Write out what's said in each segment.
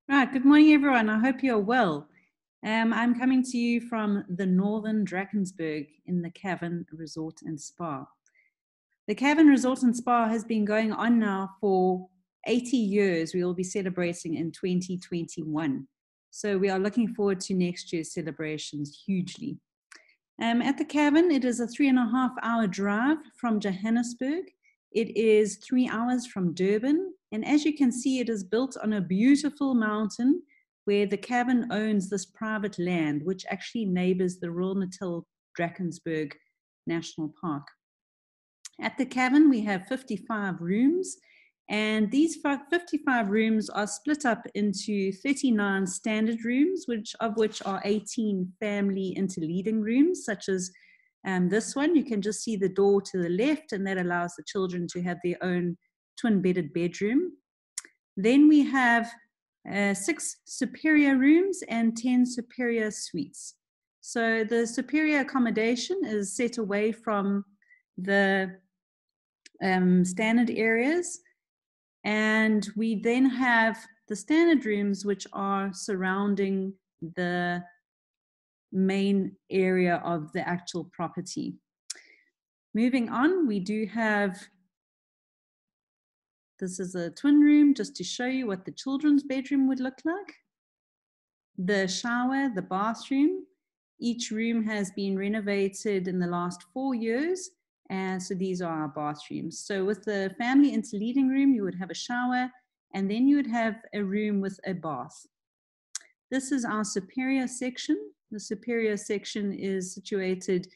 Right, good morning, everyone. I hope you're well. I'm coming to you from the northern Drakensberg in the Cavern Resort and Spa. The Cavern Resort and Spa has been going on now for 80 years. We will be celebrating in 2021. So we are looking forward to next year's celebrations hugely. At the Cavern, it is a 3.5 hour drive from Johannesburg. It is 3 hours from Durban. And as you can see, it is built on a beautiful mountain where the Cavern owns this private land, which actually neighbors the Royal Natal Drakensberg National Park. At the Cavern, we have 55 rooms, and these 55 rooms are split up into 39 standard rooms, of which are 18 family interleading rooms, such as this one. You can just see the door to the left, and that allows the children to have their own twin-bedded bedroom. Then we have 6 superior rooms and 10 superior suites. So the superior accommodation is set away from the standard areas, and we then have the standard rooms which are surrounding the main area of the actual property. Moving on, we do have, this is a twin room just to show you what the children's bedroom would look like. The shower, the bathroom, each room has been renovated in the last 4 years. And so these are our bathrooms. So with the family interleading room, you would have a shower, and then you would have a room with a bath. This is our superior section. The superior section is situated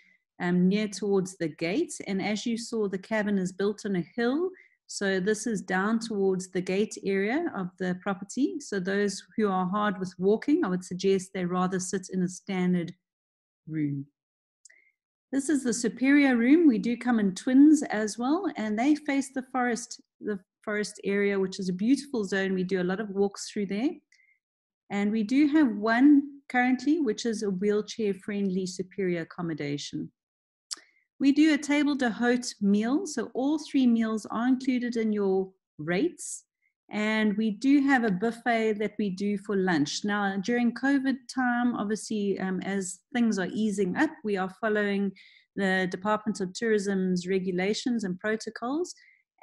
near towards the gate. And as you saw, the cabin is built on a hill. So this is down towards the gate area of the property. So those who are hard with walking, I would suggest they rather sit in a standard room. This is the superior room. We do come in twins as well, and they face the forest area, which is a beautiful zone. We do a lot of walks through there. And we do have one currently, which is a wheelchair-friendly superior accommodation. We do a table d'hôte meal, so all 3 meals are included in your rates. And we do have a buffet that we do for lunch. Now, during COVID time, obviously, as things are easing up, we are following the Department of Tourism's regulations and protocols.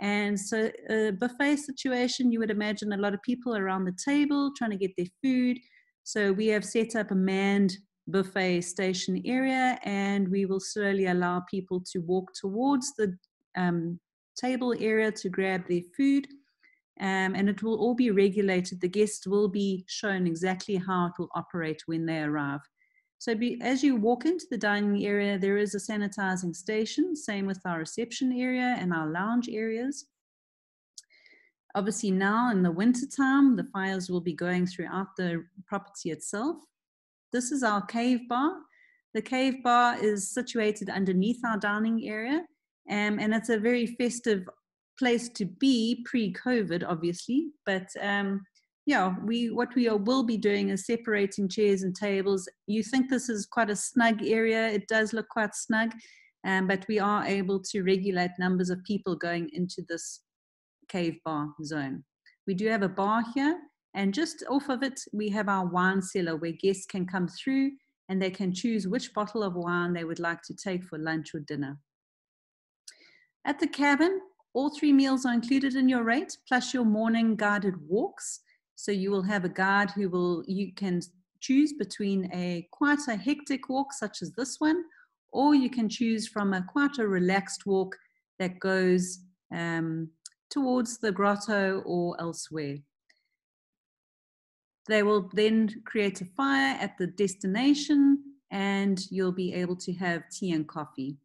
And so a buffet situation, you would imagine a lot of people around the table trying to get their food. So we have set up a manned buffet station area, and we will slowly allow people to walk towards the table area to grab their food. And it will all be regulated. The guests will be shown exactly how it will operate when they arrive. So as you walk into the dining area, there is a sanitizing station, same with our reception area and our lounge areas. Obviously now in the winter time, the fires will be going throughout the property itself. This is our cave bar. The cave bar is situated underneath our dining area, and it's a very festive place to be pre-COVID, obviously. But yeah, what we will be doing is separating chairs and tables. You think this is quite a snug area. It does look quite snug, but we are able to regulate numbers of people going into this cave bar zone. We do have a bar here, and just off of it, we have our wine cellar where guests can come through and they can choose which bottle of wine they would like to take for lunch or dinner. At the cabin, all 3 meals are included in your rate, plus your morning guided walks. So you will have a guide you can choose between quite a hectic walk such as this one, or you can choose from quite a relaxed walk that goes towards the grotto or elsewhere. They will then create a fire at the destination, and you'll be able to have tea and coffee.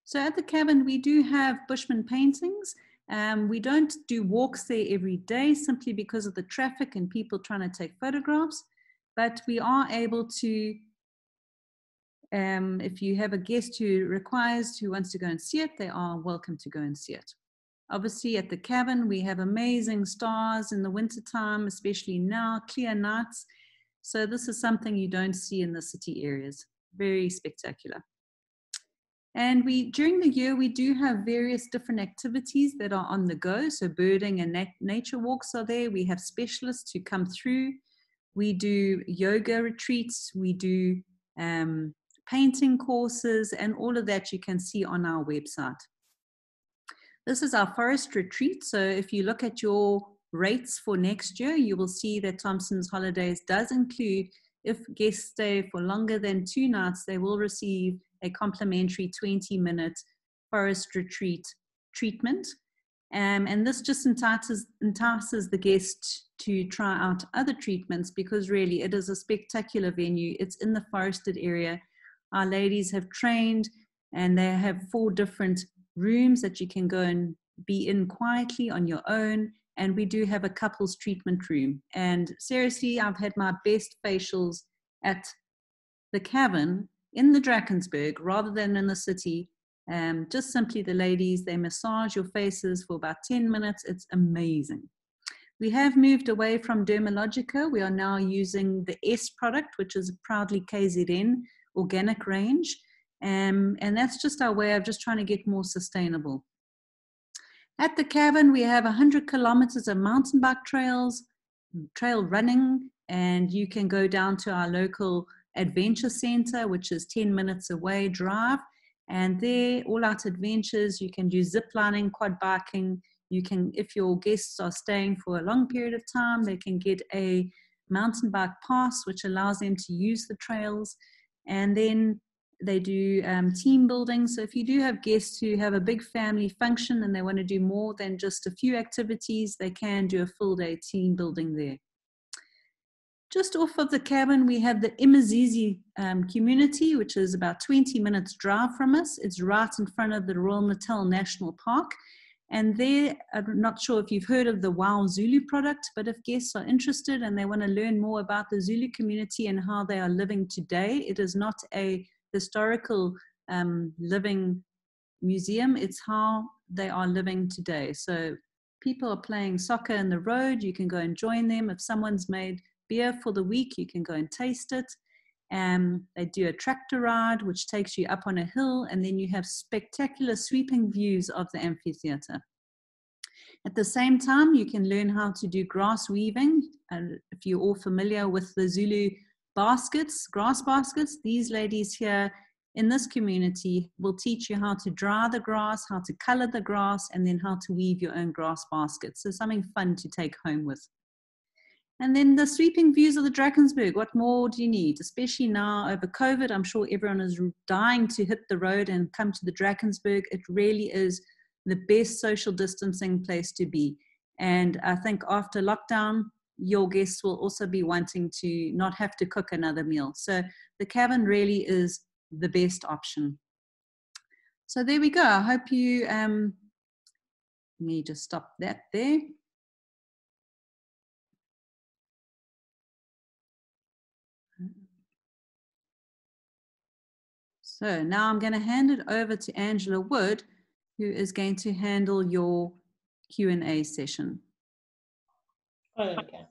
So at the cabin, we do have Bushman paintings. We don't do walks there every day simply because of the traffic and people trying to take photographs, but we are able to, if you have a guest who wants to go and see it, they are welcome to go and see it. Obviously at the cabin, we have amazing stars in the wintertime, especially now, clear nights. So this is something you don't see in the city areas. Very spectacular. And during the year, we do have various different activities that are on the go. So birding and nature walks are there. We have specialists who come through. We do yoga retreats. We do painting courses, and all of that you can see on our website. This is our forest retreat. So if you look at your rates for next year, you will see that Thompson's Holidays does include, if guests stay for longer than 2 nights, they will receive a complimentary 20-minute forest retreat treatment. And this just entices the guest to try out other treatments, because really it is a spectacular venue. It's in the forested area. Our ladies have trained, and they have 4 different rooms that you can go and be in quietly on your own. And we do have a couples treatment room. And seriously, I've had my best facials at the Cavern in the Drakensberg rather than in the city. Just simply the ladies, they massage your faces for about 10 minutes. It's amazing. We have moved away from Dermalogica. We are now using the S product, which is proudly KZN organic range. And that's just our way of just trying to get more sustainable. At the Cavern, we have 100 kilometers of mountain bike trails, trail running, and you can go down to our local adventure center, which is 10 minutes away drive. And there, all out adventures, you can do zip lining, quad biking. You can, if your guests are staying for a long period of time, they can get a mountain bike pass, which allows them to use the trails. And then they do team building. So if you do have guests who have a big family function and they want to do more than just a few activities, they can do a full day team building there. Just off of the Cavern, we have the Imizizi community, which is about 20 minutes drive from us. It's right in front of the Royal Natal National Park. And there, I'm not sure if you've heard of the Wow Zulu product, but if guests are interested and they want to learn more about the Zulu community and how they are living today, it is not a historical living museum. It's how they are living today. So people are playing soccer in the road. You can go and join them. If someone's made beer for the week, you can go and taste it. They do a tractor ride, which takes you up on a hill, and then you have spectacular sweeping views of the amphitheater. At the same time, you can learn how to do grass weaving. And if you're all familiar with the Zulu baskets, grass baskets, these ladies here in this community will teach you how to dry the grass, how to color the grass, and then how to weave your own grass baskets. So something fun to take home with. And then the sweeping views of the Drakensberg. What more do you need? Especially now over COVID, I'm sure everyone is dying to hit the road and come to the Drakensberg. It really is the best social distancing place to be. And I think after lockdown, your guests will also be wanting to not have to cook another meal. So the Cavern really is the best option. So there we go. I hope you, let me just stop that there. So now I'm going to hand it over to Angela Wood, who is going to handle your Q&A session. Okay.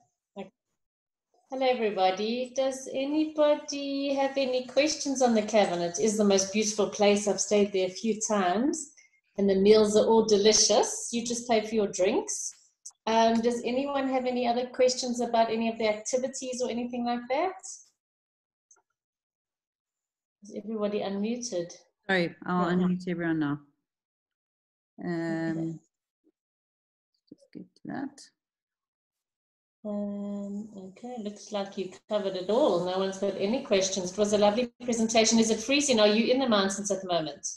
Hello, everybody. Does anybody have any questions on the Cavern? It is the most beautiful place. I've stayed there a few times, and the meals are all delicious. You just pay for your drinks. Does anyone have any other questions about any of the activities or anything like that? Is everybody unmuted? Sorry, I'll unmute everyone now. Okay. Just get to that. Okay, looks like you covered it all. No one's got any questions. It was a lovely presentation. Is it freezing? Are you in the mountains at the moment?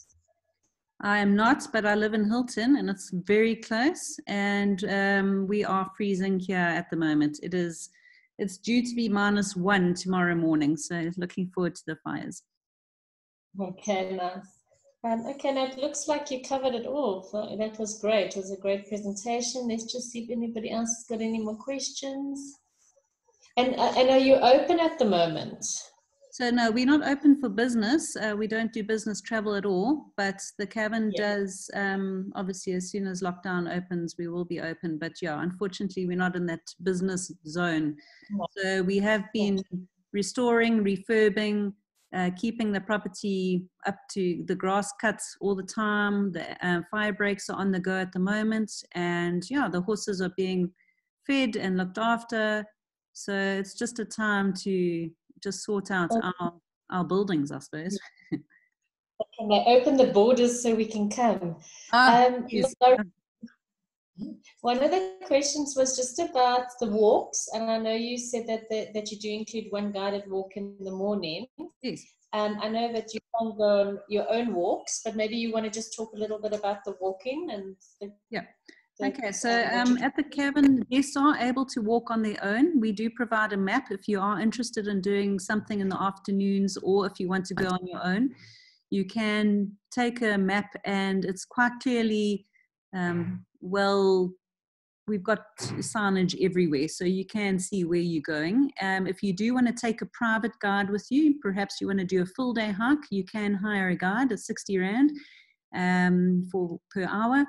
I am not, but I live in Hilton and it's very close, and we are freezing here at the moment. It's due to be -1 tomorrow morning, so looking forward to the fires. Okay, nice. Okay, now it looks like you covered it all. So that was great. It was a great presentation. Let's just see if anybody else has got any more questions. And are you open at the moment? So no, we're not open for business. We don't do business travel at all, but the Cavern does, obviously as soon as lockdown opens, we will be open. But yeah, unfortunately, we're not in that business zone. No. So we have been restoring, refurbing, keeping the property up to the grass cuts all the time. The fire breaks are on the go at the moment, and yeah, the horses are being fed and looked after. So it's just a time to just sort out our buildings, I suppose. Can they open the borders so we can come? Yes. One of the questions was just about the walks, and I know you said that you do include one guided walk in the morning. Yes. I know that you can go on your own walks, but maybe you want to just talk a little bit about the walking and Okay, so at the Cavern, guests are able to walk on their own. We do provide a map if you are interested in doing something in the afternoons, or if you want to go on your own. You can take a map, and it's quite clearly, we've got signage everywhere, so you can see where you're going. If you do want to take a private guide with you, perhaps you want to do a full day hike, you can hire a guide at 60 Rand per hour.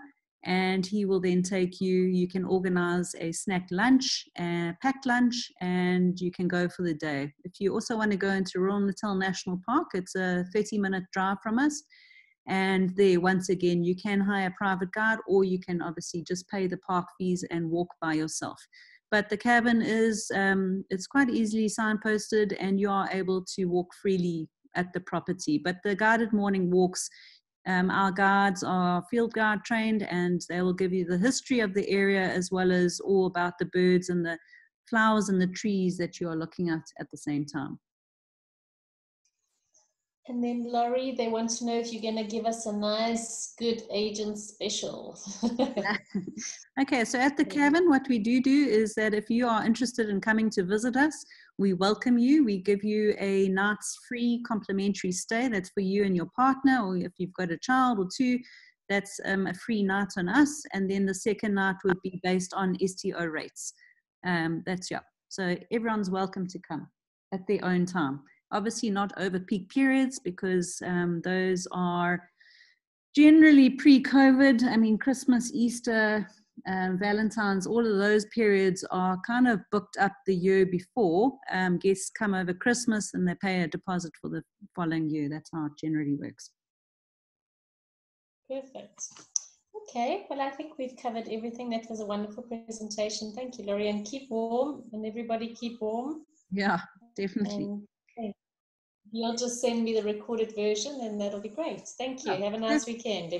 And he will then take you. You can organize a snack lunch, packed lunch, and you can go for the day. If you also want to go into Royal Natal National Park, it's a 30-minute drive from us. And there, once again, you can hire a private guide, or you can obviously just pay the park fees and walk by yourself. But the Cavern is, it's quite easily signposted, and you are able to walk freely at the property. But the guided morning walks, our guides are field guide trained, and they will give you the history of the area as well as all about the birds and the flowers and the trees that you are looking at the same time. And then Laurie, they want to know if you're going to give us a nice, good agent special. Okay, so at the Cavern, what we do is that if you are interested in coming to visit us, we welcome you. We give you a night's free complimentary stay. That's for you and your partner, or if you've got a child or two, that's a free night on us. And then the second night would be based on STO rates. So everyone's welcome to come at their own time. Obviously not over peak periods, because those are generally pre-COVID. I mean, Christmas, Easter, Valentine's, all of those periods are kind of booked up the year before. Guests come over Christmas and they pay a deposit for the following year. That's how it generally works. Perfect. Okay, well, I think we've covered everything. That was a wonderful presentation. Thank you, Laurie, and keep warm, and everybody keep warm. Yeah, definitely. You'll just send me the recorded version, and that'll be great. Thank you. Have a nice weekend.